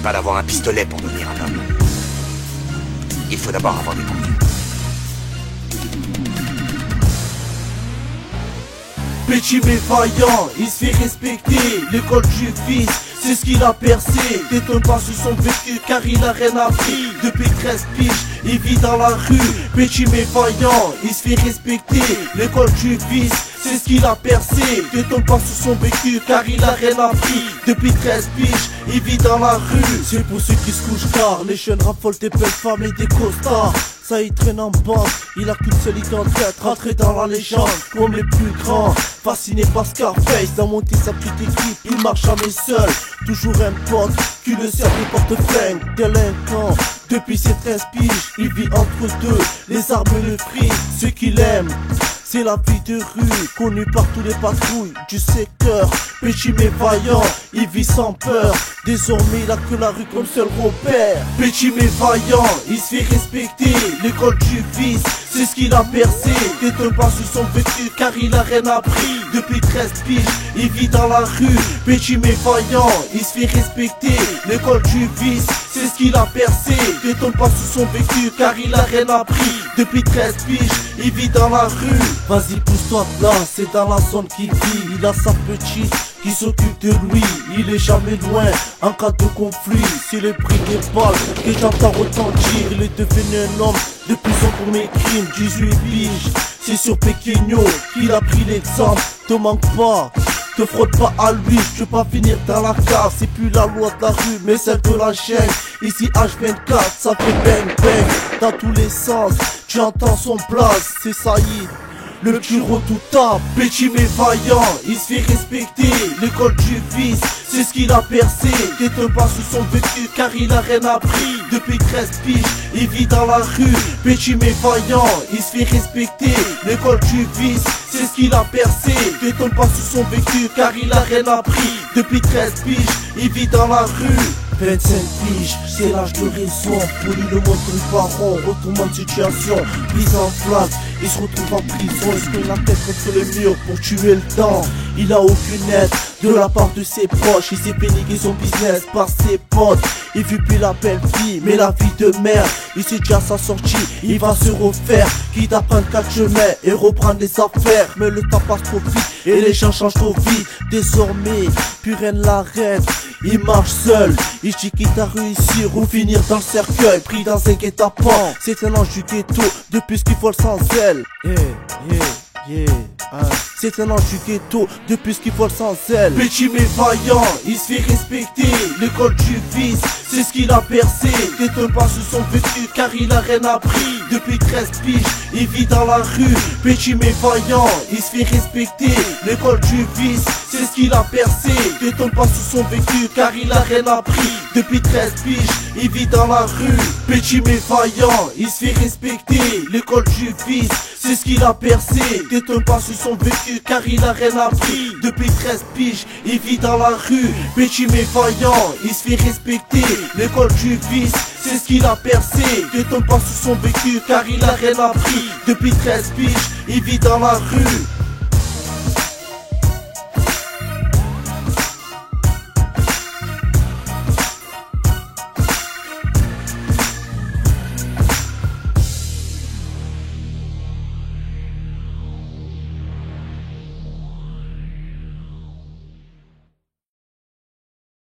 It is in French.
pas d'avoir un pistolet pour devenir un homme. Il faut d'abord avoir des convictions. Petit mais vaillant, il se fait respecter. L'école du fils, c'est ce qu'il a percé. T'étonnes pas sur son vécu car il a rien appris. Depuis 13 piges, il vit dans la rue. Petit mais vaillant, il se fait respecter. L'école du fils, c'est ce qu'il a percé. T'étonnes pas sur son vécu car il a rien appris. Depuis 13 piges, il vit dans la rue. C'est pour ceux qui se couchent tard. Les jeunes raffolent des belles femmes et des costards. Ça il traîne en bande, il a qu'une seule idée en tête, rentrer dans la légende comme les plus grands. Fasciné par Scarface, dans monter sa petite équipe, il marche jamais seul. Toujours un pote qui le sert des portefeuilles. Délinquant, depuis ses 13 piges, il vit entre deux. Les armes et le fric, ce qu'il aime, c'est la vie de rue, connue par tous les patrouilles du secteur. Petit mais vaillant, il vit sans peur. Désormais il a que la rue comme seul repère. Petit mais vaillant, il se fait respecter. L'école du fils, c'est ce qu'il a percé. T'étonnes pas sur son vécu car il a rien appris. Depuis 13 piges, il vit dans la rue. Petit mais vaillant, il se fait respecter. L'école du fils, c'est ce qu'il a percé. T'étonnes pas sur son vécu car il a rien appris. Depuis 13 piges, il vit dans la rue. Vas-y pousse-toi de là, c'est dans la zone qu'il vit. Il a sa petite qui s'occupe de lui. Il est jamais loin en cas de conflit. C'est le prix des balles que j'entends retentir. Il est devenu un homme de prison pour mes crimes. 18 piges, c'est sur Péquigno qu'il a pris l'exemple. Te manque pas, te frotte pas à lui, je veux pas finir dans la cave. C'est plus la loi de la rue mais celle de la chaîne. Ici H24 ça fait bang bang dans tous les sens. Tu entends son blast, c'est Saïd, le petit redoutable. Petit mais vaillant, il se fait respecter. L'école du fils, c'est ce qu'il a percé. T'étonnes pas sur son vécu car il a rien appris. Depuis 13 piges, il vit dans la rue. Petit mais vaillant, il se fait respecter. L'école du fils, c'est ce qu'il a percé. T'étonnes pas sur son vécu car il a rien appris. Depuis 13 piges, il vit dans la rue. 25 piges, c'est l'âge de raison. Pour lui le monde comme parent, retournement de situation. Prise en flamme, il se retrouve en prison. Il se met la tête contre le mur pour tuer le temps. Il a aucune aide de la part de ses proches. Il s'est péniqué son business par ses potes. Il vit plus la belle vie, mais la vie de merde. Il sait déjà sa sortie, il va se refaire. Quitte à prendre 4 chemins et reprendre les affaires. Mais le temps passe trop vite et les gens changent trop vite. Désormais, plus rien ne l'arrête. Il marche seul, il dit qu'il a réussi ou finir dans le cercueil, pris dans un guet-apens. C'est un ange du ghetto, depuis ce qu'il vole sans elle. C'est un ange du ghetto, depuis ce qu'il vole sans elle. Petit mais vaillant, il se fait respecter. L'école du fils, c'est ce qu'il a percé. T'étonnes pas sur son vécu car il a rien appris. Depuis 13 piges, il vit dans la rue. Petit mais vaillant, il se fait respecter. L'école du fils, c'est ce qu'il a percé. T'étonnes pas sur son vécu car il a rien appris. Depuis 13 piges, il vit dans la rue. Petit mais vaillant, il se fait respecter. L'école du fils, c'est ce qu'il a percé. T'étonnes pas sur son vécu car il a rien appris. Depuis 13 piges, il vit dans la rue. Petit mais vaillant, il se fait respecter. L'école du fils, c'est ce qu'il a percé. T'étonnes pas sur son vécu car il a rien appris. Depuis 13 piges, il vit dans la rue.